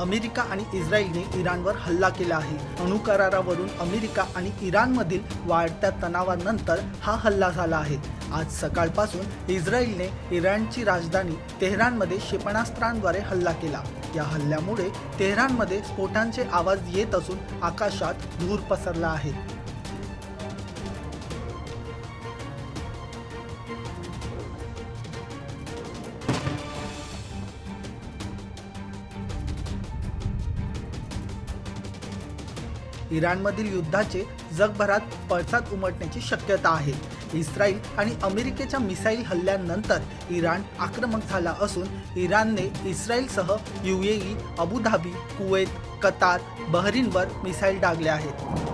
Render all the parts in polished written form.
America आणि इस्रायलने इराणवर हल्ला केला आहे। अणुकरारावरून अमेरिका आणि इराणमधील वाढत्या तणावानंतर हा हल्ला झाला आहे। आज सकाळपासून इस्रायलने इराणची राजधानी तेहरानमध्ये क्षेपणास्त्रांद्वारे हल्ला केला। या हल्ल्यामुळे तेहरानमध्ये स्फोटांचे आवाज येत असून आकाशात धूर पसरला आहे। इराणमधील युद्धाचे जगभरात पडसाद उमटण्याची शक्यता आहे। इस्रायल आणि अमेरिकेच्या मिसाईल हल्ल्यानंतर इराण आक्रमक झाला असून इराणने इस्रायलसह UAE, अबुधाबी, कुवेत, कतार, बहरीनवर मिसाईल डागल्या आहेत।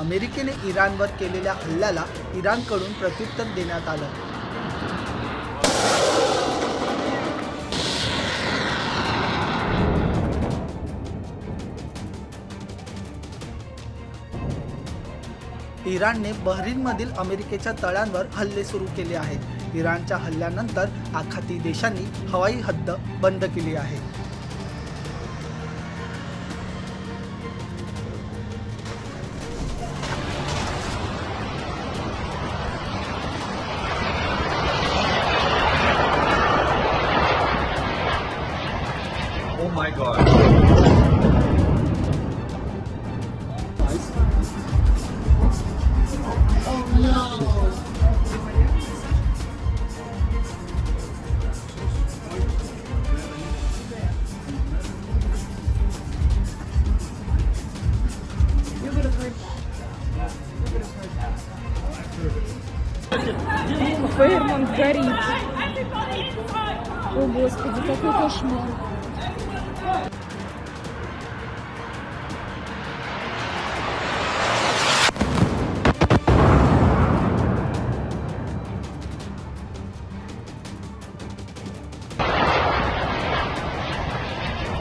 अमेरिकेने इराणवर केलेल्या हल्ल्याला इराणकडून प्रत्युत्तर देण्यात आलं। इराणने बहरीनमधील अमेरिकेच्या तळांवर हल्ले सुरू केले आहेत। इराणच्या हल्ल्यानंतर आखाती देशांनी हवाई हद्द बंद केली आहे। Oh my God. Фейермонт горит. О, Господи, какой кошмар.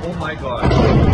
Oh my God.